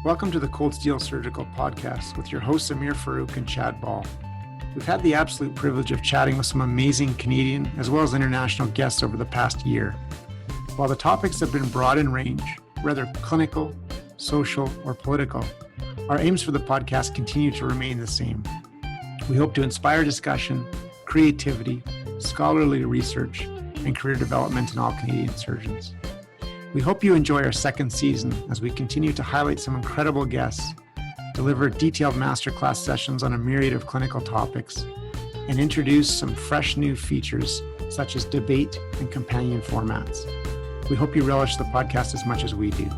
Welcome to the Cold Steel Surgical Podcast with your hosts Amir Farouk and Chad Ball. We've had the absolute privilege of chatting with some amazing Canadian as well as international guests over the past year. While the topics have been broad in range, whether clinical, social, or political, our aims for the podcast continue to remain the same. We hope to inspire discussion, creativity, scholarly research, and career development in all Canadian surgeons. We hope you enjoy our second season as we continue to highlight some incredible guests, deliver detailed masterclass sessions on a myriad of clinical topics, and introduce some fresh new features such as debate and companion formats. We hope you relish the podcast as much as we do.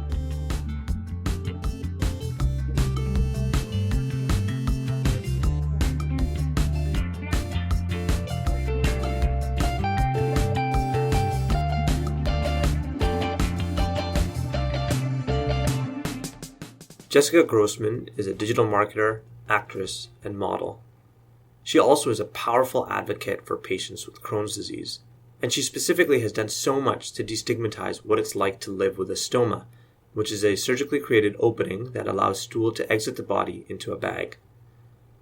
Jessica Grossman is a digital marketer, actress, and model. She also is a powerful advocate for patients with Crohn's disease, and she specifically has done so much to destigmatize what it's like to live with a stoma, which is a surgically created opening that allows stool to exit the body into a bag.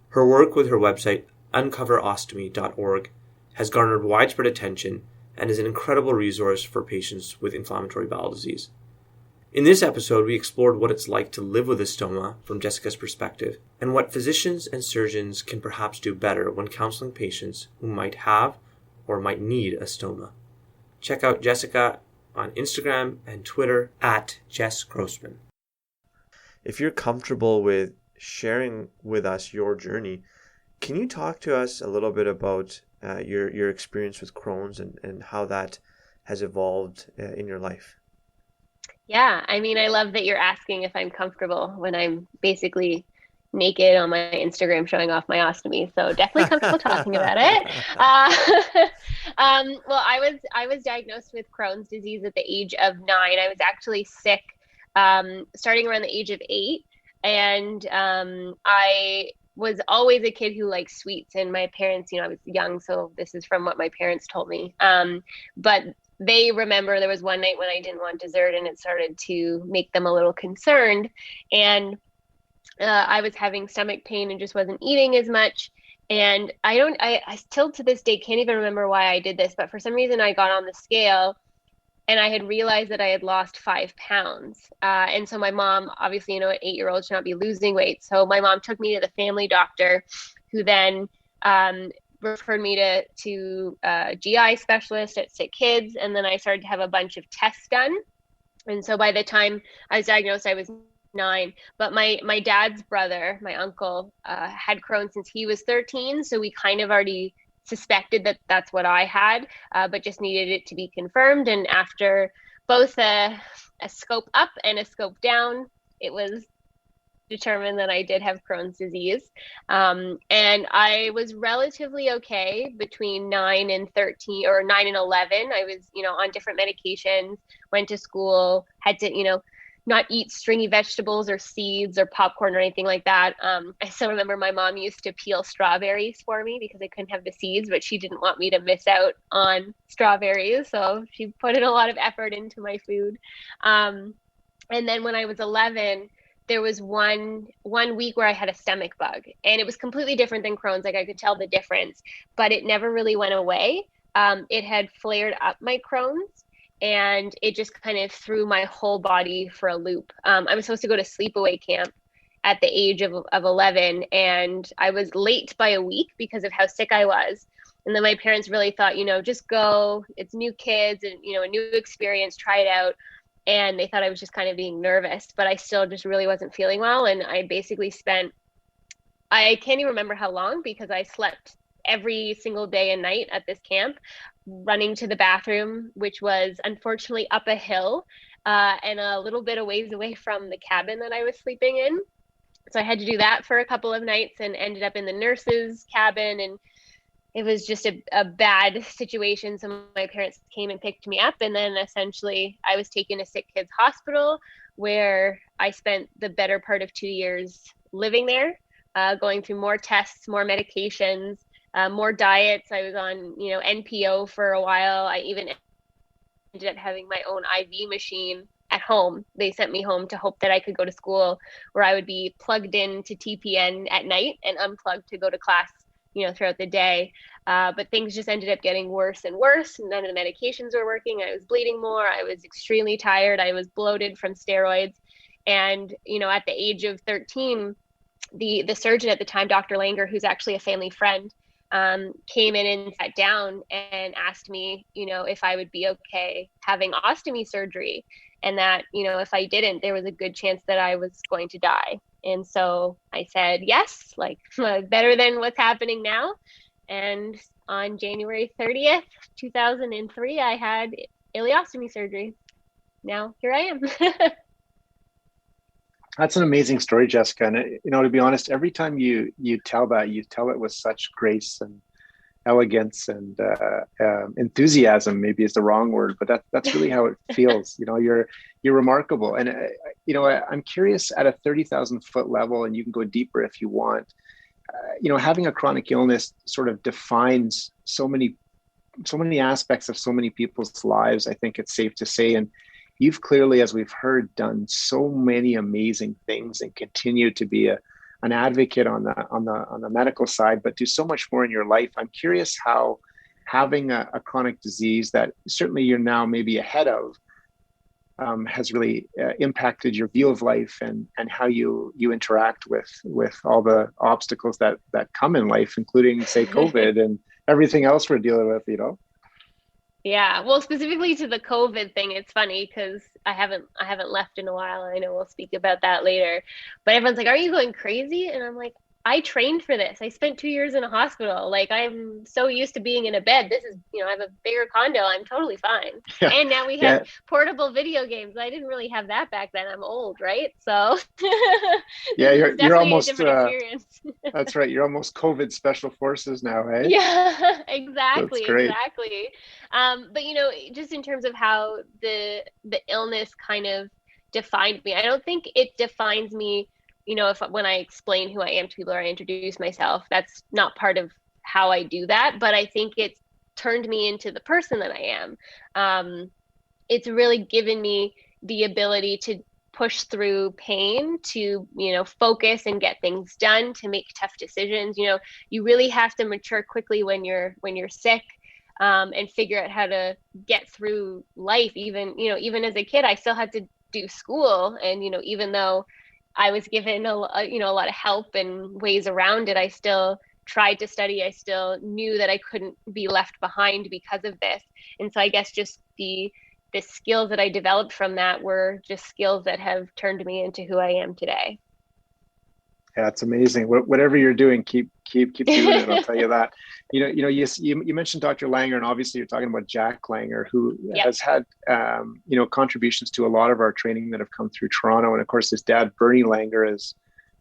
Her work with her website, uncoverostomy.org, has garnered widespread attention and is an incredible resource for patients with inflammatory bowel disease. In this episode, we explored what it's like to live with a stoma from Jessica's perspective, and what physicians and surgeons can perhaps do better when counseling patients who might have or might need a stoma. Check out Jessica on Instagram and Twitter at Jess Grossman. If you're comfortable with sharing with us your journey, can you talk to us a little bit about your experience with Crohn's and how that has evolved in your life? Yeah, I mean, I love that you're asking if I'm comfortable when I'm basically naked on my Instagram showing off my ostomy. So definitely comfortable talking about it. Well, I was diagnosed with Crohn's disease at the age of 9. I was actually sick starting around the age of 8, and I was always a kid who liked sweets. And my parents, I was young, so this is from what my parents told me. But they remember there was one night when I didn't want dessert, and it started to make them a little concerned. And I was having stomach pain and just wasn't eating as much. And I still to this day can't even remember why I did this, but for some reason I got on the scale and I had realized that I had lost 5 pounds. And so my mom, obviously, an 8-year-old should not be losing weight. So my mom took me to the family doctor, who then referred me to a GI specialist at Sick Kids, and then I started to have a bunch of tests done. And so by the time I was diagnosed, I was 9. But my dad's brother, my uncle, had Crohn's since he was 13, so we kind of already suspected that that's what I had, but just needed it to be confirmed. And after both a scope up and a scope down, it was determined that I did have Crohn's disease. And I was relatively okay between 9 and 13 or 9 and 11. I was, on different medications, went to school, had to, not eat stringy vegetables or seeds or popcorn or anything like that. I still remember my mom used to peel strawberries for me because I couldn't have the seeds, but she didn't want me to miss out on strawberries. So she put in a lot of effort into my food. And then when I was 11, there was one week where I had a stomach bug, and it was completely different than Crohn's. Like, I could tell the difference, but it never really went away. It had flared up my Crohn's, and it just kind of threw my whole body for a loop. I was supposed to go to sleepaway camp at the age of 11, and I was late by a week because of how sick I was. And then my parents really thought, just go. It's new kids and, a new experience, try it out. And they thought I was just kind of being nervous, but I still just really wasn't feeling well. And I basically I can't even remember how long, because I slept every single day and night at this camp, running to the bathroom, which was unfortunately up a hill and a little bit of ways away from the cabin that I was sleeping in. So I had to do that for a couple of nights and ended up in the nurse's cabin, and it was just a bad situation. So my parents came and picked me up, and then essentially I was taken to Sick Kids Hospital, where I spent the better part of 2 years living there, going through more tests, more medications, more diets. I was on, NPO for a while. I even ended up having my own IV machine at home. They sent me home to hope that I could go to school, where I would be plugged in to TPN at night and unplugged to go to class, throughout the day. But things just ended up getting worse and worse. None of the medications were working. I was bleeding more. I was extremely tired. I was bloated from steroids. And, at the age of 13, the surgeon at the time, Dr. Langer, who's actually a family friend, came in and sat down and asked me, if I would be okay having ostomy surgery, and that, if I didn't, there was a good chance that I was going to die. And so I said, yes, like better than what's happening now. And on January 30th, 2003, I had ileostomy surgery. Now here I am. That's an amazing story, Jessica. And to be honest, every time you tell that, you tell it with such grace and elegance and enthusiasm. Maybe is the wrong word, but that's really how it feels. You're remarkable. And I'm curious, at a 30,000 foot level, and you can go deeper if you want. Having a chronic illness sort of defines so many aspects of so many people's lives. I think it's safe to say, and you've clearly, as we've heard, done so many amazing things and continue to be an advocate on the medical side, but do so much more in your life. I'm curious how having a chronic disease that certainly you're now maybe ahead of has really impacted your view of life and how you interact with all the obstacles that come in life, including, say, COVID and everything else we're dealing with, Yeah, well, specifically to the COVID thing, it's funny because I haven't left in a while. I know we'll speak about that later, but everyone's like, "Are you going crazy?" And I'm like, I trained for this. I spent 2 years in a hospital. Like, I'm so used to being in a bed. This is, I have a bigger condo. I'm totally fine. Yeah. And now we have portable video games. I didn't really have that back then. I'm old, right? So yeah, you're almost a different experience. That's right. You're almost COVID special forces now, eh? Yeah, exactly. That's great. Exactly. But just in terms of how the illness kind of defined me, I don't think it defines me. When I explain who I am to people or I introduce myself, that's not part of how I do that. But I think it's turned me into the person that I am. It's really given me the ability to push through pain, to, focus and get things done, to make tough decisions. You really have to mature quickly when you're sick, and figure out how to get through life. Even as a kid, I still had to do school. And, even though I was given a lot of help and ways around it, I still tried to study. I still knew that I couldn't be left behind because of this. And so I guess just the skills that I developed from that were just skills that have turned me into who I am today. Yeah, it's amazing. Whatever you're doing, keep doing it. I'll tell you that. You mentioned Dr. Langer, and obviously you're talking about Jack Langer, who has had contributions to a lot of our training that have come through Toronto, and of course his dad Bernie Langer is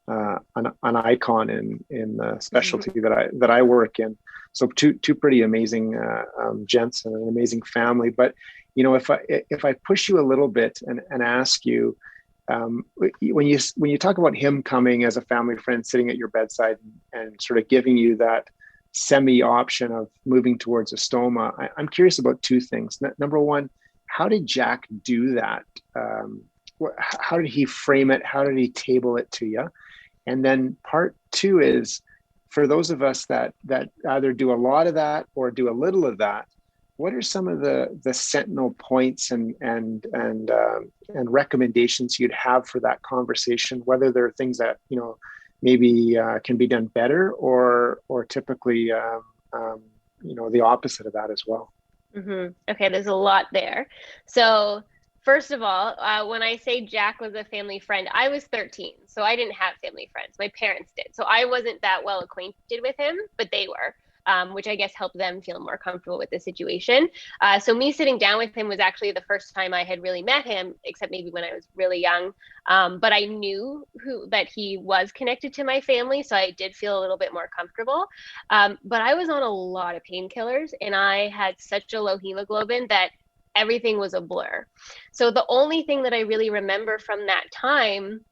an icon in the specialty that I work in. So two pretty amazing gents and an amazing family. But if I push you a little bit and ask you, when you talk about him coming as a family friend, sitting at your bedside and sort of giving you that semi option of moving towards a stoma, I'm curious about two things. Number one, how did Jack do that? How did he frame it? How did he table it to you? And then part two is, for those of us that either do a lot of that or do a little of that, what are some of the sentinel points and recommendations you'd have for that conversation? Whether there are things that maybe can be done better, or typically the opposite of that as well. Mm-hmm. Okay, there's a lot there. So first of all, when I say Jack was a family friend, I was 13, so I didn't have family friends. My parents did, so I wasn't that well acquainted with him, but they were. Which I guess helped them feel more comfortable with the situation. So me sitting down with him was actually the first time I had really met him, except maybe when I was really young. But I knew that he was connected to my family, so I did feel a little bit more comfortable. But I was on a lot of painkillers, and I had such a low hemoglobin that everything was a blur. So the only thing that I really remember from that time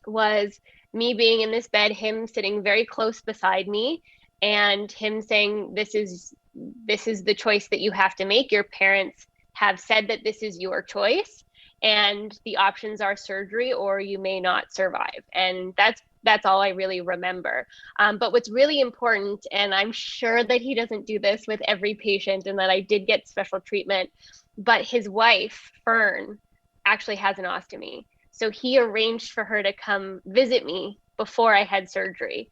was me being in this bed, him sitting very close beside me, and him saying, this is the choice that you have to make. Your parents have said that this is your choice. and the options are surgery or you may not survive. And that's all I really remember. But what's really important, and I'm sure that he doesn't do this with every patient and that I did get special treatment, but his wife, Fern, actually has an ostomy. So he arranged for her to come visit me before I had surgery.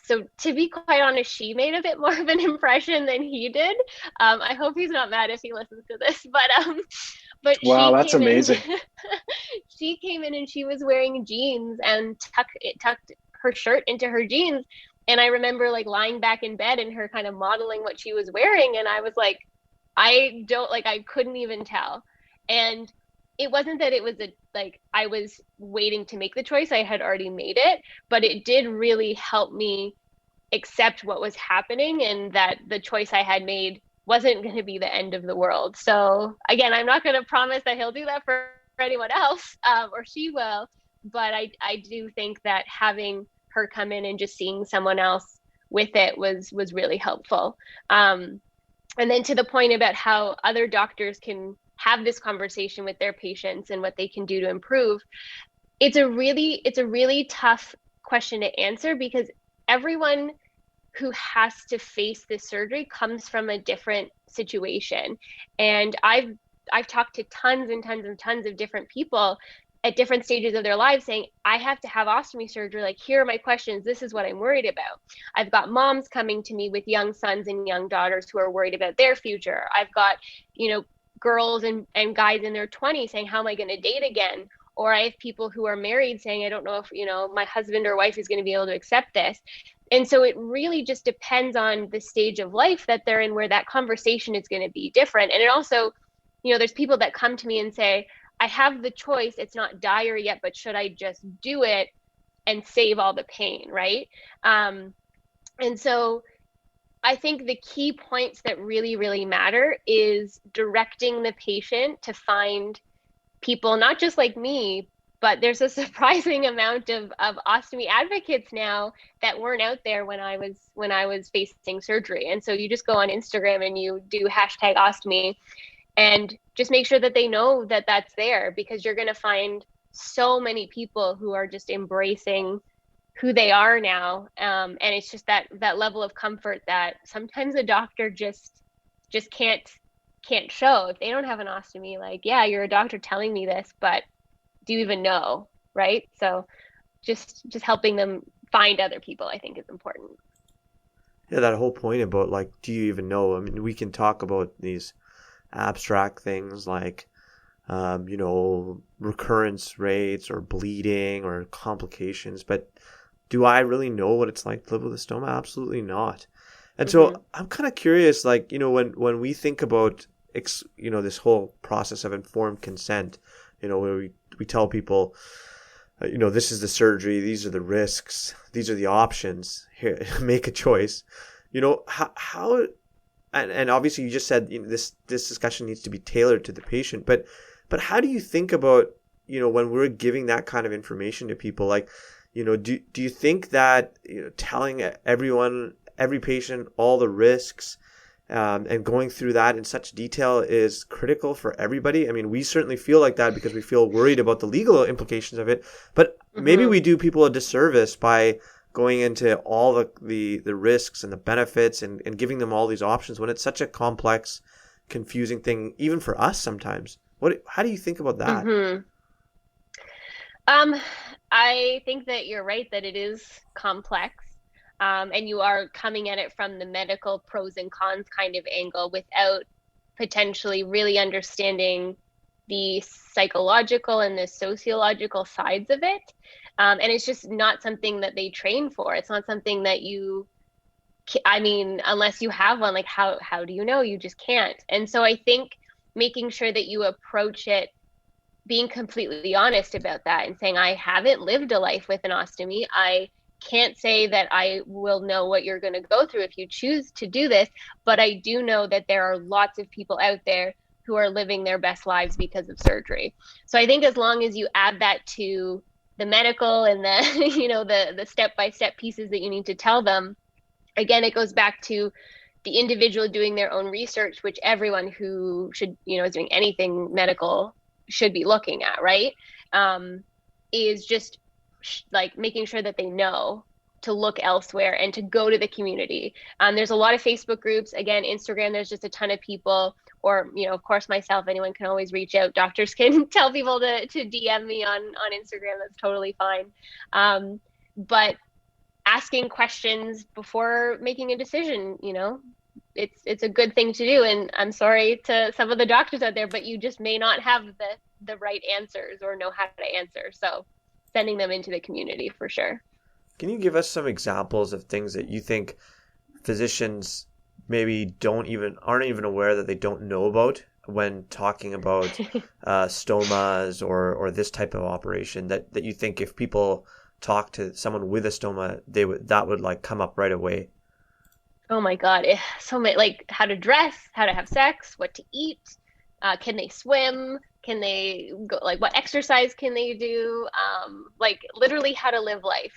So to be quite honest, she made a bit more of an impression than he did. I hope he's not mad if he listens to this, but Wow, she that's came in. amazing. She came in and she was wearing jeans and tucked her shirt into her jeans. And I remember like lying back in bed and her kind of modeling what she was wearing. And I was like, I couldn't even tell. And it wasn't that it was I was waiting to make the choice. I had already made it, but it did really help me accept what was happening and that the choice I had made wasn't going to be the end of the world. So again, I'm not going to promise that he'll do that for anyone else, or she will, but I do think that having her come in and just seeing someone else with it was really helpful. And then to the point about how other doctors can have this conversation with their patients and what they can do to improve, it's a really tough question to answer because everyone who has to face this surgery comes from a different situation. And I've talked to tons and tons and tons of different people at different stages of their lives saying, I have to have ostomy surgery. Like, here are my questions. This is what I'm worried about. I've got moms coming to me with young sons and young daughters who are worried about their future. I've got, girls and guys in their 20s saying, how am I going to date again? Or I have people who are married saying, I don't know if, my husband or wife is going to be able to accept this. And so it really just depends on the stage of life that they're in, where that conversation is going to be different. And it also, there's people that come to me and say, I have the choice. It's not dire yet, but should I just do it and save all the pain, right? And so I think the key points that really, really matter is directing the patient to find people, not just like me, but there's a surprising amount of ostomy advocates now that weren't out there when I was facing surgery. And so you just go on Instagram and you do #ostomy and just make sure that they know that that's there, because you're going to find so many people who are just embracing who they are now. And it's just that level of comfort that sometimes a doctor just can't show. If they don't have an ostomy, like, yeah, you're a doctor telling me this, but do you even know, right? So just helping them find other people, I think, is important. Yeah, that whole point about, like, do you even know? I mean, we can talk about these abstract things like, recurrence rates or bleeding or complications, but do I really know what it's like to live with a stoma? Absolutely not. And so I'm kind of curious, like, when we think about, this whole process of informed consent, where we tell people, this is the surgery, these are the risks, these are the options, here, make a choice. How and obviously you just said this discussion needs to be tailored to the patient, but how do you think about, when we're giving that kind of information to people, like, do you think that telling every patient all the risks and going through that in such detail is critical for everybody? I mean, we certainly feel like that because we feel worried about the legal implications of it, but maybe we do people a disservice by going into all the risks and the benefits and giving them all these options when it's such a complex, confusing thing, even for us sometimes. How do you think about that? I think that you're right, that it is complex. And you are coming at it from the medical pros and cons kind of angle without potentially really understanding the psychological and the sociological sides of it. And it's just not something that they train for. It's not something that unless you have one, like how do you know? You just can't. And so I think making sure that you approach it being completely honest about that and saying, I haven't lived a life with an ostomy. I can't say that I will know what you're going to go through if you choose to do this, but I do know that there are lots of people out there who are living their best lives because of surgery. So I think as long as you add that to the medical and the the step-by-step pieces that you need to tell them, again, it goes back to the individual doing their own research, which everyone who is doing anything medical should be looking at, right? Is just like making sure that they know to look elsewhere and to go to the community. There's a lot of Facebook groups. Again, Instagram, there's just a ton of people, or, of course, myself, anyone can always reach out. Doctors can tell people to DM me on Instagram. That's totally fine. But asking questions before making a decision, it's a good thing to do. And I'm sorry to some of the doctors out there, but you just may not have the right answers or know how to answer. So sending them into the community for sure. Can you give us some examples of things that you think physicians maybe aren't even aware that they don't know about when talking about stomas or this type of operation that you think if people talk to someone with a stoma, that would like come up right away? Oh my God. So many, like how to dress, how to have sex, what to eat. Can they swim? Can they go, like what exercise can they do? Like literally how to live life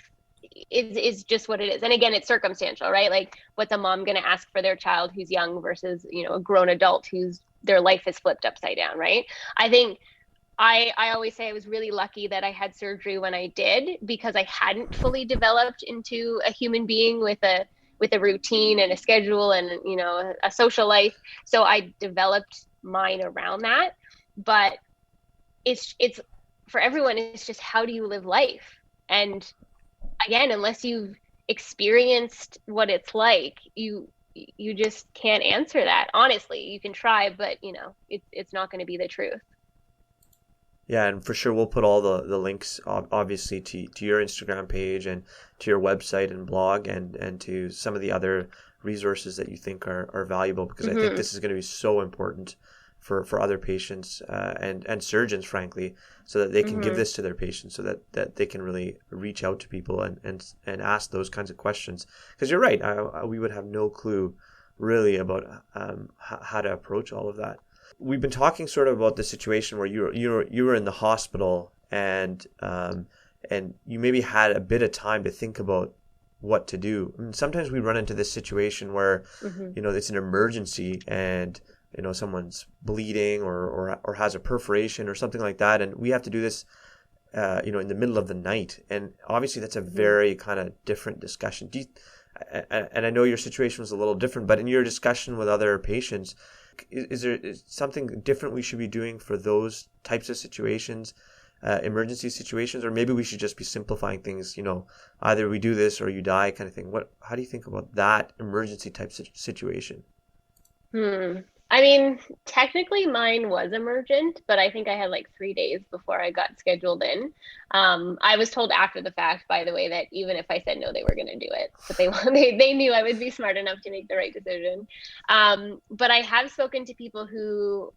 is just what it is. And again, it's circumstantial, right? Like what's a mom going to ask for their child who's young versus, a grown adult whose their life is flipped upside down, right? I think I always say I was really lucky that I had surgery when I did, because I hadn't fully developed into a human being with a routine and a schedule and, a social life. So I developed mine around that. But it's for everyone, it's just, how do you live life? And again, unless you've experienced what it's like, you just can't answer that. Honestly, you can try, but it's not going to be the truth. Yeah, and for sure we'll put all the links obviously to your Instagram page and to your website and blog and to some of the other resources that you think are valuable, because I think this is going to be so important for other patients and surgeons, frankly, so that they can give this to their patients, so that they can really reach out to people and ask those kinds of questions. Because you're right, we would have no clue really about how to approach all of that. We've been talking sort of about the situation where you were in the hospital and you maybe had a bit of time to think about what to do. I mean, sometimes we run into this situation where it's an emergency and someone's bleeding or has a perforation or something like that, and we have to do this in the middle of the night, and obviously that's a very kind of different discussion. And I know your situation was a little different, but in your discussion with other patients, is there something different we should be doing for those types of situations, emergency situations, or maybe we should just be simplifying things, either we do this or you die kind of thing? How do you think about that emergency type situation? I mean, technically mine was emergent, but I think I had like 3 days before I got scheduled in. I was told after the fact, by the way, that even if I said no, they were going to do it. But they knew I would be smart enough to make the right decision. But I have spoken to people who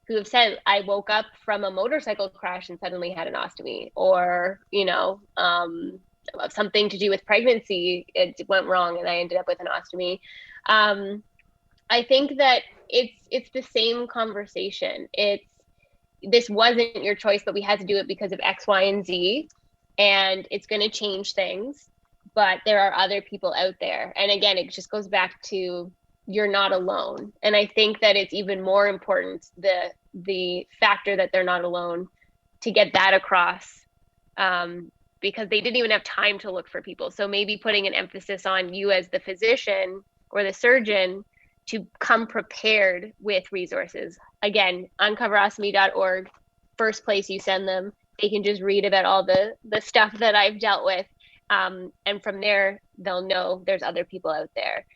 have said, I woke up from a motorcycle crash and suddenly had an ostomy, or, something to do with pregnancy. It went wrong and I ended up with an ostomy. I think that it's the same conversation. This wasn't your choice, but we had to do it because of X, Y, and Z, and it's going to change things. But there are other people out there, and again, it just goes back to you're not alone. And I think that it's even more important the factor that they're not alone, to get that across, because they didn't even have time to look for people. So maybe putting an emphasis on you as the physician or the surgeon to come prepared with resources. Again, uncoverostomy.org, first place you send them. They can just read about all the stuff that I've dealt with. And from there, they'll know there's other people out there.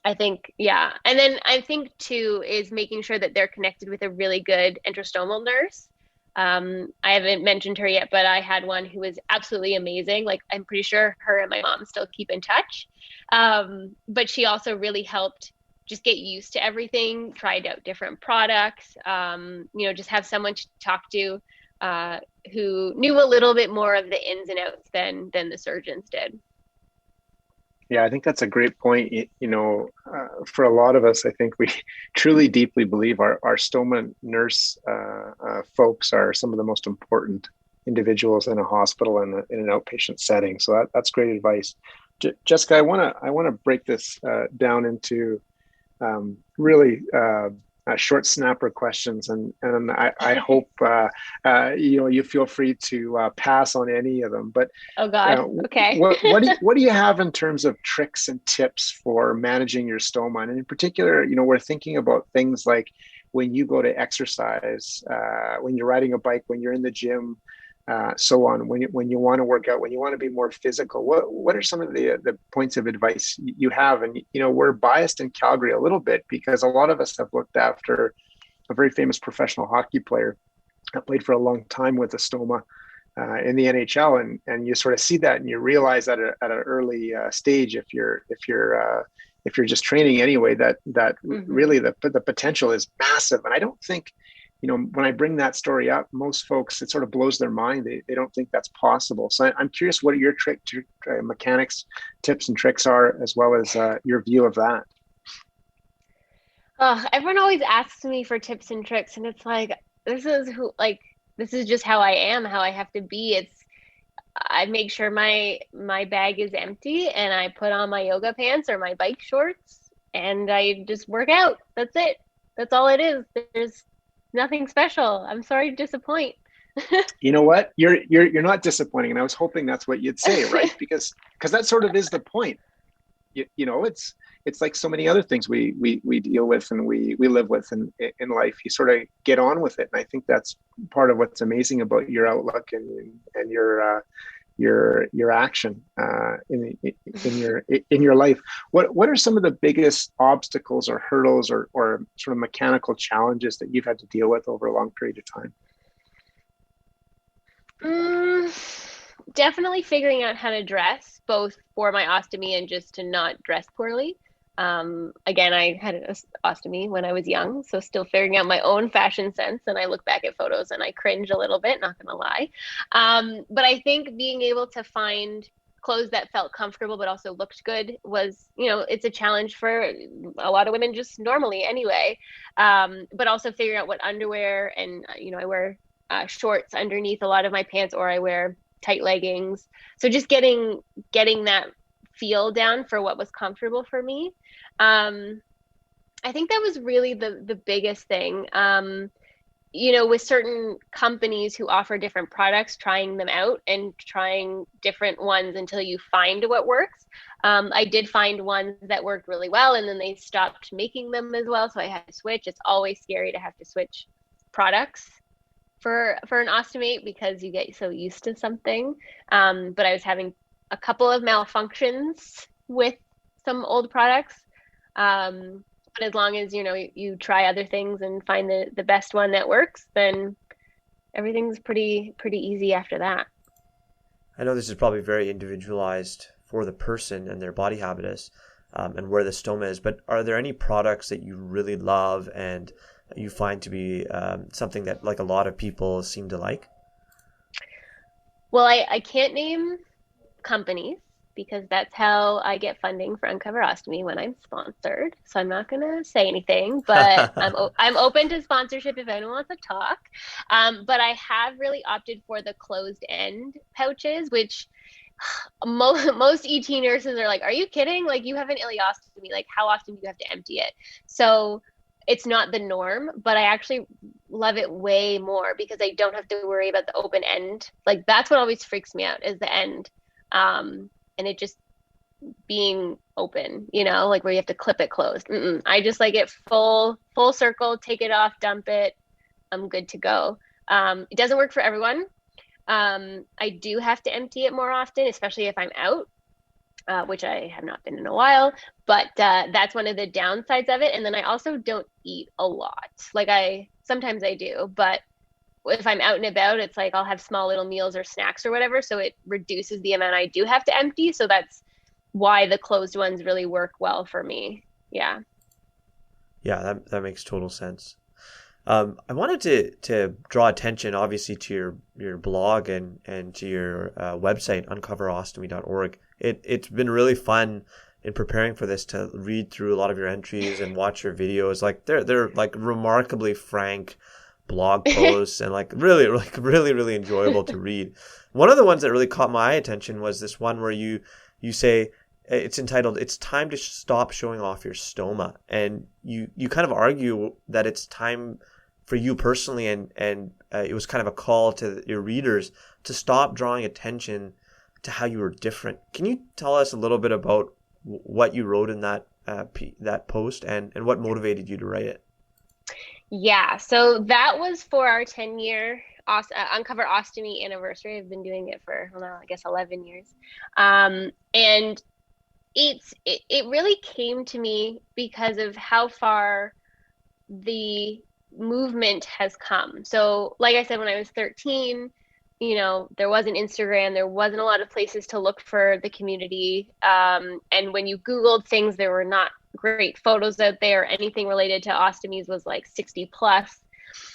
I think, yeah. And then I think too, is making sure that they're connected with a really good enterostomal nurse. I haven't mentioned her yet, but I had one who was absolutely amazing. Like, I'm pretty sure her and my mom still keep in touch. But she also really helped just get used to everything, tried out different products, just have someone to talk to who knew a little bit more of the ins and outs than the surgeons did. Yeah, I think that's a great point. For a lot of us, I think we truly deeply believe our stoma nurse folks are some of the most important individuals in a hospital and in an outpatient setting. So that's great advice. Jessica, I want to break this down into really short snapper questions, and I hope you feel free to pass on any of them. But Oh God. Okay. what do you have in terms of tricks and tips for managing your stoma? And in particular, we're thinking about things like when you go to exercise, when you're riding a bike, when you're in the gym, so on. When you want to work out, when you want to be more physical, what are some of the points of advice you have? And we're biased in Calgary a little bit because a lot of us have looked after a very famous professional hockey player that played for a long time with a stoma in the NHL, and you sort of see that and you realize at an early stage, if you're just training anyway, that really the potential is massive. And I don't think, when I bring that story up, most folks, it sort of blows their mind. They don't think that's possible. So I'm curious what your mechanics, tips and tricks are, as well as your view of that. Everyone always asks me for tips and tricks, and it's like, this is just how I am, how I have to be. I make sure my bag is empty, and I put on my yoga pants or my bike shorts, and I just work out. That's it. That's all it is. There's nothing special. I'm sorry to disappoint. You know what? You're not disappointing, and I was hoping that's what you'd say, right? Because that sort of is the point. It's like so many other things we deal with and we live with in life. You sort of get on with it, and I think that's part of what's amazing about your outlook and your action in your life. What are some of the biggest obstacles or hurdles or sort of mechanical challenges that you've had to deal with over a long period of time? Definitely figuring out how to dress, both for my ostomy and just to not dress poorly. Again, I had an ostomy when I was young, so still figuring out my own fashion sense. And I look back at photos and I cringe a little bit, not gonna lie. But I think being able to find clothes that felt comfortable but also looked good was, it's a challenge for a lot of women just normally anyway. But also figuring out what underwear, and I wear shorts underneath a lot of my pants, or I wear tight leggings. So just getting that feel down for what was comfortable for me. I think that was really the biggest thing. With certain companies who offer different products, trying them out and trying different ones until you find what works. I did find ones that worked really well, and then they stopped making them as well, so I had to switch. It's always scary to have to switch products for an ostomate because you get so used to something. But I was having a couple of malfunctions with some old products. But as long as, you try other things and find the best one that works, then everything's pretty easy after that. I know this is probably very individualized for the person and their body habitus, and where the stoma is, but are there any products that you really love and you find to be something that like a lot of people seem to like? Well, I can't name companies because that's how I get funding for Uncover Ostomy when I'm sponsored. So I'm not going to say anything, but I'm open to sponsorship if anyone wants to talk. But I have really opted for the closed end pouches, which most ET nurses are like, are you kidding? Like, you have an ileostomy. Like, how often do you have to empty it? So it's not the norm, but I actually love it way more because I don't have to worry about the open end. Like, that's what always freaks me out is the end. And it just being open, like where you have to clip it closed. I just like it full circle, take it off, dump it. I'm good to go. It doesn't work for everyone. I do have to empty it more often, especially if I'm out, which I have not been in a while, but that's one of the downsides of it. And then I also don't eat a lot. Like sometimes I do, but if I'm out and about, it's like I'll have small little meals or snacks or whatever. So it reduces the amount I do have to empty. So that's why the closed ones really work well for me. Yeah. Yeah, that makes total sense. I wanted to draw attention, obviously, to your blog and to your website, uncoverostomy.org. It's been really fun in preparing for this to read through a lot of your entries and watch your videos. Like they're like remarkably frank blog posts and really enjoyable to read. One of the ones that really caught my attention was this one where you say it's entitled "It's Time to Stop Showing Off Your Stoma," and you kind of argue that it's time for you personally, and it was kind of a call to your readers to stop drawing attention to how you were different. Can you tell us a little bit about what you wrote in that that post and what motivated you to write it? Yeah, so that was for our 10-year Uncover Ostomy anniversary. I've been doing it for, well, I guess 11 years. And it really came to me because of how far the movement has come. So like I said, when I was 13, there wasn't Instagram, there wasn't a lot of places to look for the community. And when you Googled things, there were not great photos out there. Anything related to ostomies was like 60 plus.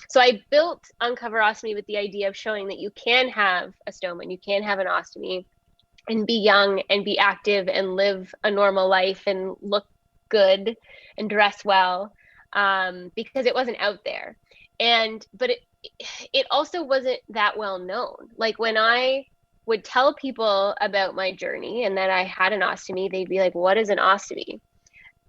So I built Uncover Ostomy with the idea of showing that you can have a stoma and you can have an ostomy and be young and be active and live a normal life and look good and dress well, because it wasn't out there. But it also wasn't that well known. Like when I would tell people about my journey and that I had an ostomy, they'd be like, what is an ostomy?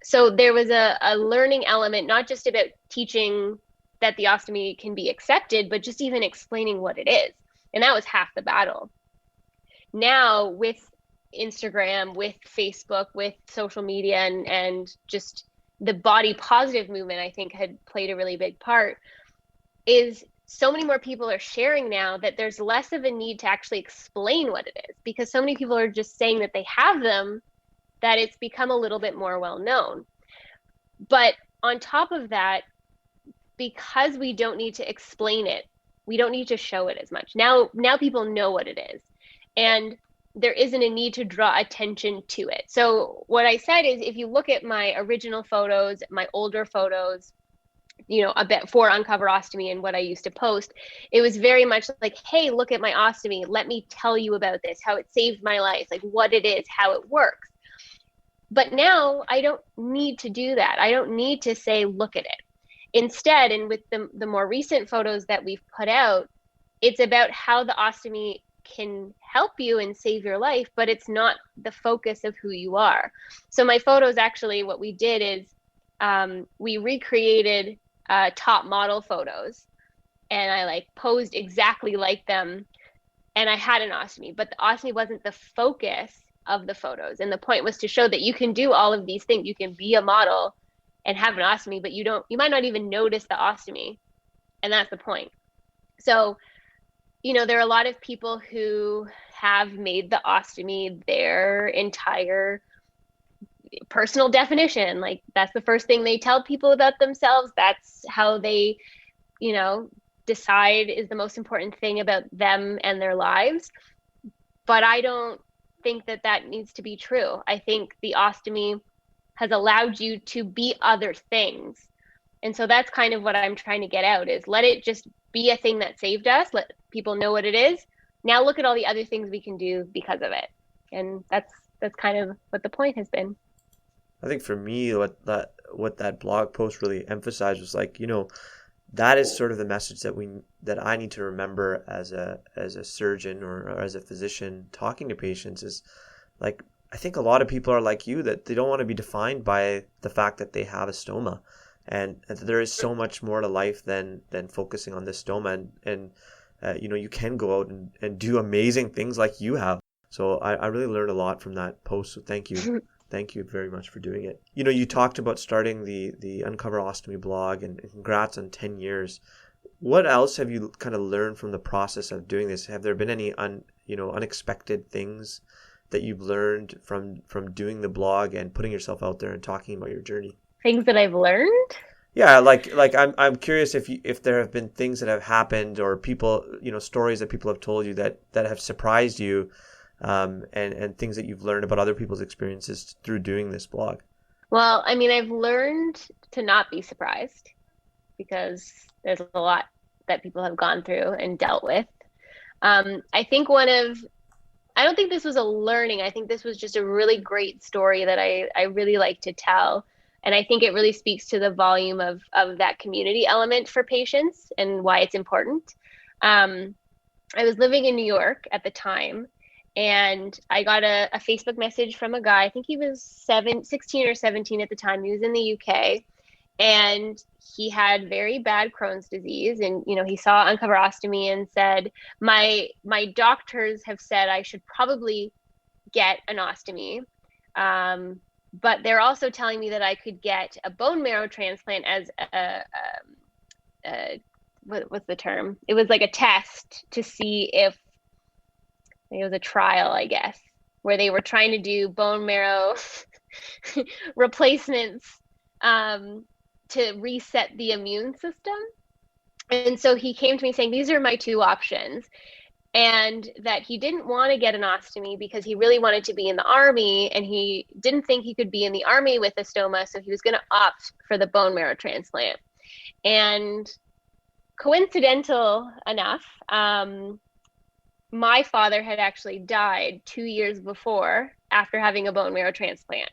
So there was a learning element, not just about teaching that the ostomy can be accepted, but just even explaining what it is. And that was half the battle. Now with Instagram, with Facebook, with social media, and just the body positive movement, I think had played a really big part, is so many more people are sharing now that there's less of a need to actually explain what it is, because so many people are just saying that they have them that it's become a little bit more well known. But on top of that, because we don't need to explain it, we don't need to show it as much. Now people know what it is. And there isn't a need to draw attention to it. So what I said is, if you look at my original photos, my older photos, a bit for Uncover Ostomy and what I used to post, it was very much like, hey, look at my ostomy. Let me tell you about this, how it saved my life, like what it is, how it works. But now I don't need to do that. I don't need to say, look at it. Instead, and with the more recent photos that we've put out, it's about how the ostomy can help you and save your life, but it's not the focus of who you are. So my photos, actually, what we did is we recreated top model photos, and I posed exactly like them, and I had an ostomy, but the ostomy wasn't the focus of the photos. And the point was to show that you can do all of these things. You can be a model and have an ostomy, but you might not even notice the ostomy. And that's the point. So, there are a lot of people who have made the ostomy their entire personal definition. Like that's the first thing they tell people about themselves. That's how they, decide is the most important thing about them and their lives. But I don't think that needs to be true. I think the ostomy has allowed you to be other things. And so that's kind of what I'm trying to get out, is let it just be a thing that saved us. Let people know what it is. Now look at all the other things we can do because of it. And that's kind of what the point has been. I think for me, what that blog post really emphasized was that is sort of the message that I need to remember as a surgeon or as a physician talking to patients, is like, I think a lot of people are like you, that they don't want to be defined by the fact that they have a stoma, and there is so much more to life than focusing on this stoma, and you can go out and do amazing things like you have. So I really learned a lot from that post. So thank you. Thank you very much for doing it. You talked about starting the Uncover Ostomy blog, and congrats on 10 years. What else have you kind of learned from the process of doing this? Have there been any unexpected things that you've learned from doing the blog and putting yourself out there and talking about your journey? Things that I've learned? Yeah, like I'm curious if there have been things that have happened, or people, stories that people have told you that have surprised you, and things that you've learned about other people's experiences through doing this blog. Well, I mean, I've learned to not be surprised, because there's a lot that people have gone through and dealt with. I think I don't think this was a learning. I think this was just a really great story that I really like to tell. And I think it really speaks to the volume of that community element for patients and why it's important. I was living in New York at the time, And I got a Facebook message from a guy. I think he was 16 or 17 at the time. He was in the UK, and he had very bad Crohn's disease. And, you know, he saw Uncover Ostomy and said, my doctors have said I should probably get an ostomy. But they're also telling me that I could get a bone marrow transplant as what's the term? It was like a test to see if it was a trial, I guess, where they were trying to do bone marrow replacements to reset the immune system. And so he came to me saying, these are my two options. And that he didn't want to get an ostomy because he really wanted to be in the army, and he didn't think he could be in the army with a stoma, so he was going to opt for the bone marrow transplant. And coincidental enough, my father had actually died 2 years before after having a bone marrow transplant,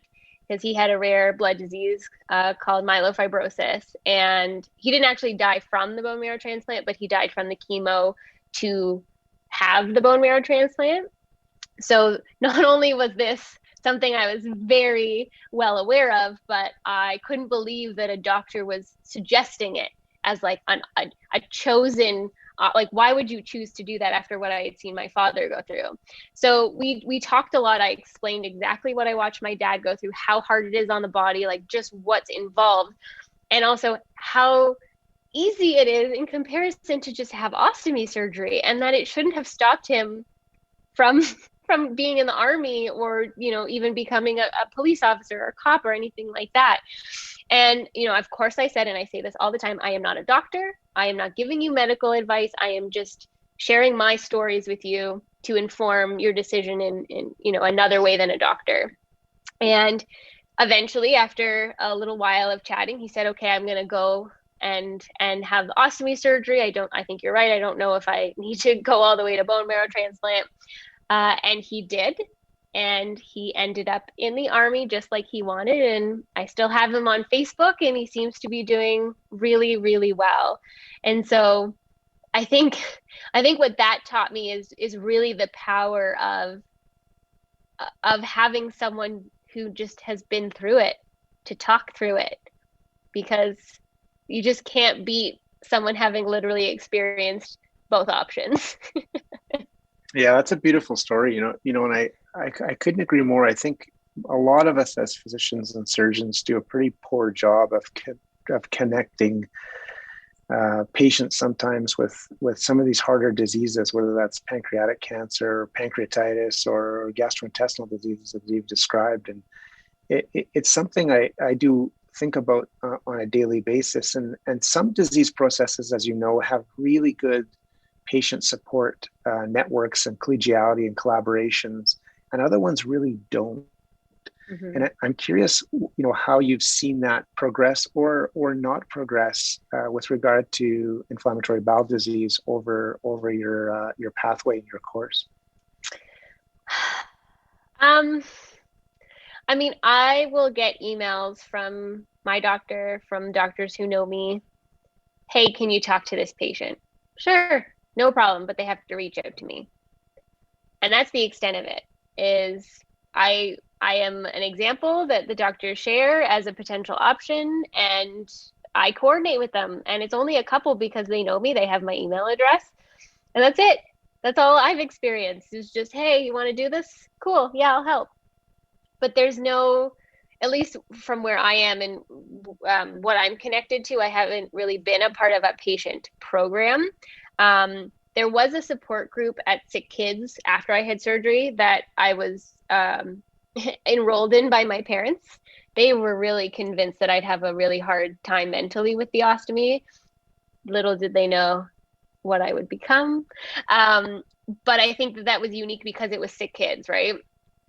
because he had a rare blood disease called myelofibrosis. And he didn't actually die from the bone marrow transplant, but he died from the chemo to have the bone marrow transplant. So not only was this something I was very well aware of, but I couldn't believe that a doctor was suggesting it as like a chosen, like, why would you choose to do that after what I had seen my father go through? So we talked a lot. I explained exactly what I watched my dad go through, how hard it is on the body, like just what's involved, and also how easy it is in comparison to just have ostomy surgery, and that it shouldn't have stopped him from being in the army, or, you know, even becoming a police officer or cop or anything like that. And, you know, of course I said, and I say this all the time, I am not a doctor. I am not giving you medical advice. I am just sharing my stories with you to inform your decision in you know, another way than a doctor. And eventually, after a little while of chatting, he said, okay, I'm going to go and have the ostomy surgery. I think you're right. I don't know if I need to go all the way to bone marrow transplant. And he did. And he ended up in the army just like he wanted. And I still have him on Facebook, and he seems to be doing really, really well. And so I think what that taught me is really the power of having someone who just has been through it to talk through it, because you just can't beat someone having literally experienced both options. Yeah, that's a beautiful story. And I couldn't agree more. I think a lot of us as physicians and surgeons do a pretty poor job of connecting patients sometimes with some of these harder diseases, whether that's pancreatic cancer, or pancreatitis, or gastrointestinal diseases that you've described. And it's something I do think about on a daily basis. And some disease processes, as you know, have really good patient support networks and collegiality and collaborations, and other ones really don't. Mm-hmm. And I'm curious, how you've seen that progress or not progress with regard to inflammatory bowel disease over your pathway and your course. I mean, I will get emails from my doctor, from doctors who know me. Hey, can you talk to this patient? Sure, no problem, but they have to reach out to me. And that's the extent of it. Is I am an example that the doctors share as a potential option, and I coordinate with them. And it's only a couple because they know me, they have my email address, and that's it. That's all I've experienced is just, hey, you want to do this? Cool, yeah, I'll help. But there's no, at least from where I am and what I'm connected to, I haven't really been a part of a patient program. There was a support group at Sick Kids after I had surgery that I was enrolled in by my parents. They were really convinced that I'd have a really hard time mentally with the ostomy. Little did they know what I would become. But I think that was unique because it was Sick Kids, right?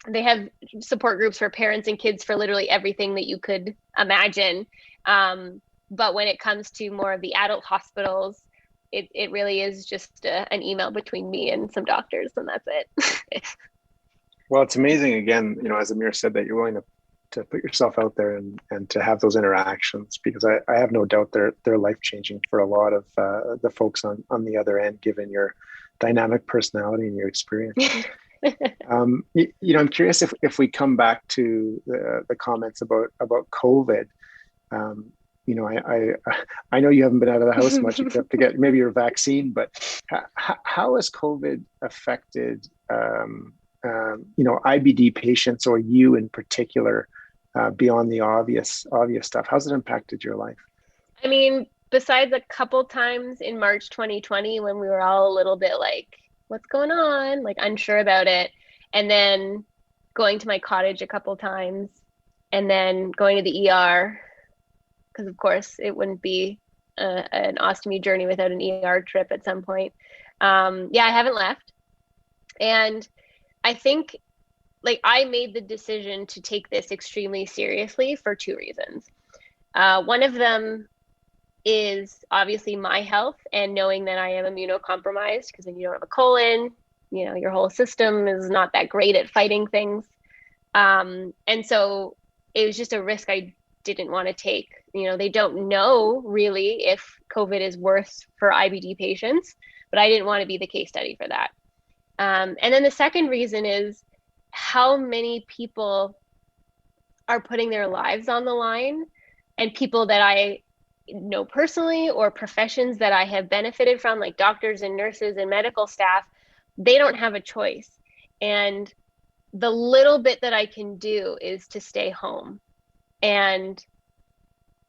They have support groups for parents and kids for literally everything that you could imagine. But when it comes to more of the adult hospitals, it really is just an email between me and some doctors, and that's it. Well, it's amazing, again, as Amir said, that you're willing to put yourself out there and to have those interactions, because I have no doubt they're life-changing for a lot of the folks on the other end, given your dynamic personality and your experience. I'm curious if we come back to the comments about COVID. Um, I know you haven't been out of the house much except to get maybe your vaccine, but how has COVID affected, IBD patients, or you in particular, beyond the obvious stuff? How's it impacted your life? I mean, besides a couple times in March 2020 when we were all a little bit like, what's going on? Like unsure about it. And then going to my cottage a couple times and then going to the ER, because of course it wouldn't be an ostomy journey without an ER trip at some point. Yeah, I haven't left. And I think like I made the decision to take this extremely seriously for two reasons. One of them is obviously my health and knowing that I am immunocompromised, because when you don't have a colon, your whole system is not that great at fighting things. And so it was just a risk I didn't want to take. They don't know really if COVID is worse for IBD patients, but I didn't want to be the case study for that. And then the second reason is how many people are putting their lives on the line, and people that I know personally or professions that I have benefited from, like doctors and nurses and medical staff, they don't have a choice. And the little bit that I can do is to stay home. And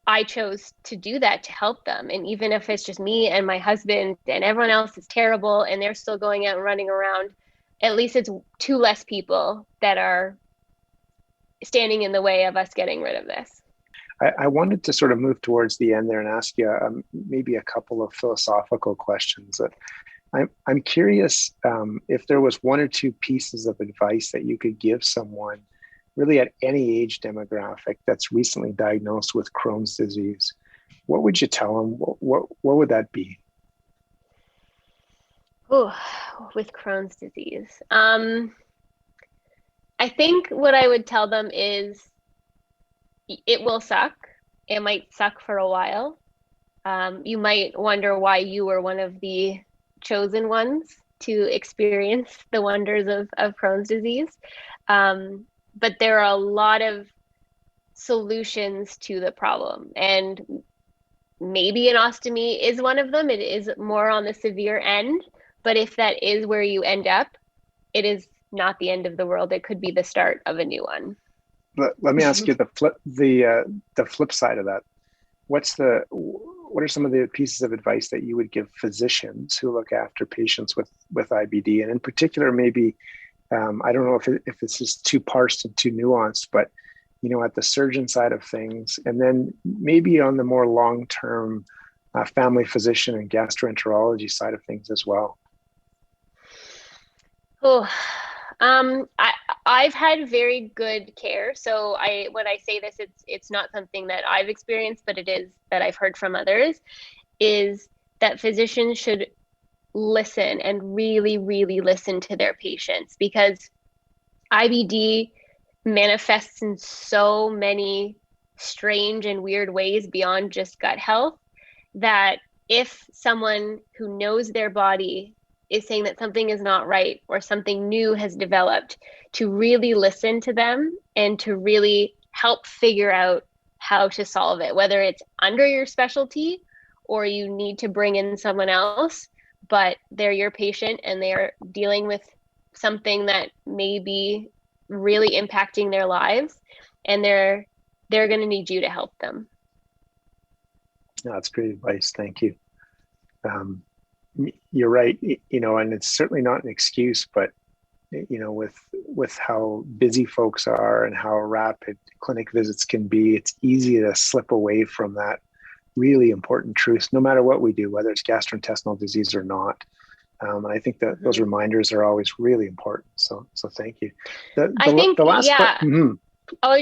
I chose to do that to help them. And even if it's just me and my husband and everyone else is terrible and they're still going out and running around, at least it's two less people that are standing in the way of us getting rid of this. I wanted to sort of move towards the end there and ask you maybe a couple of philosophical questions. I'm curious if there was one or two pieces of advice that you could give someone really at any age demographic that's recently diagnosed with Crohn's disease. What would you tell them? What would that be? Oh, with Crohn's disease. I think what I would tell them is it will suck. It might suck for a while. You might wonder why you were one of the chosen ones to experience the wonders of Crohn's disease. But there are a lot of solutions to the problem. And maybe an ostomy is one of them. It is more on the severe end. But if that is where you end up, it is not the end of the world. It could be the start of a new one. Let me ask you the flip side of that. What are some of the pieces of advice that you would give physicians who look after patients with IBD, and in particular, maybe I don't know if this is too parsed and too nuanced, but at the surgeon side of things, and then maybe on the more long-term family physician and gastroenterology side of things as well? Oh, I've had very good care. So when I say this, it's not something that I've experienced, but it is that I've heard from others, is that physicians should listen and really, really listen to their patients, because IBD manifests in so many strange and weird ways beyond just gut health, that if someone who knows their body is saying that something is not right or something new has developed, to really listen to them and to really help figure out how to solve it, whether it's under your specialty or you need to bring in someone else, but they're your patient and they're dealing with something that may be really impacting their lives, and they're going to need you to help them. That's great advice. Thank you. You're right, and it's certainly not an excuse, but with how busy folks are and how rapid clinic visits can be, it's easy to slip away from that really important truth, no matter what we do, whether it's gastrointestinal disease or not. And I think that those reminders are always really important. So thank you. I was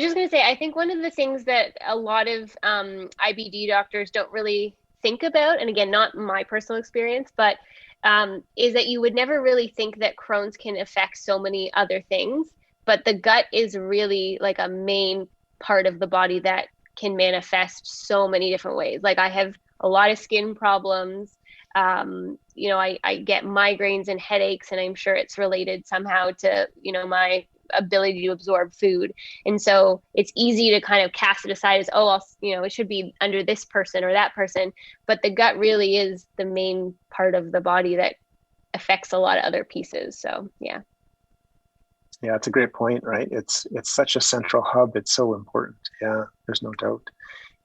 just going to say, I think one of the things that a lot of IBD doctors don't really think about, and again, not my personal experience, but is that you would never really think that Crohn's can affect so many other things, but the gut is really like a main part of the body that can manifest so many different ways. Like I have a lot of skin problems. I get migraines and headaches, and I'm sure it's related somehow to, my ability to absorb food. And so it's easy to kind of cast it aside as, it should be under this person or that person. But the gut really is the main part of the body that affects a lot of other pieces. So, yeah. Yeah, it's a great point, right? It's such a central hub. It's so important. Yeah, there's no doubt.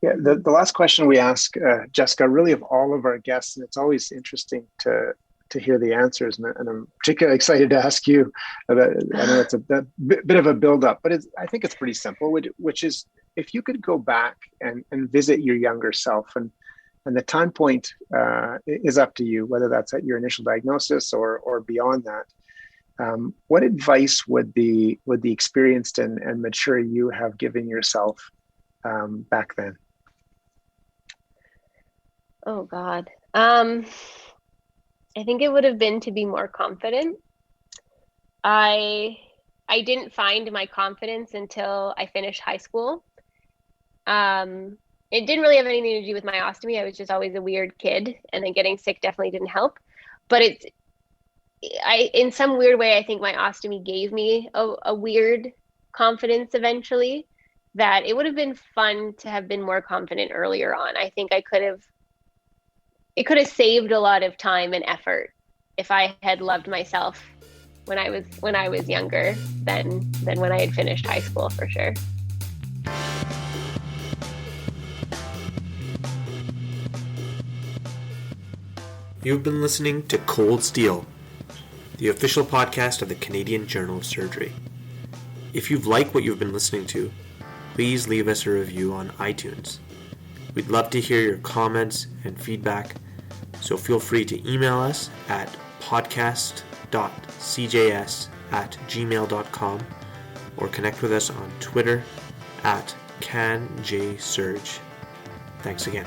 Yeah, the last question we ask, Jessica, really of all of our guests, and it's always interesting to hear the answers, and I'm particularly excited to ask you about, I know it's a bit of a build-up, but I think it's pretty simple, which is, if you could go back and visit your younger self, and the time point is up to you, whether that's at your initial diagnosis or beyond that. What advice would the experienced and mature you have given yourself back then? Oh God. I think it would have been to be more confident. I didn't find my confidence until I finished high school. It didn't really have anything to do with my ostomy. I was just always a weird kid, and then getting sick definitely didn't help. But in some weird way, I think my ostomy gave me a weird confidence eventually, that it would have been fun to have been more confident earlier on. I think it could have saved a lot of time and effort if I had loved myself when I was younger than when I had finished high school, for sure. You've been listening to Cold Steel, the official podcast of the Canadian Journal of Surgery. If you've liked what you've been listening to, please leave us a review on iTunes. We'd love to hear your comments and feedback, so feel free to email us at podcast.cjs@gmail.com or connect with us on Twitter @CanJSurge. Thanks again.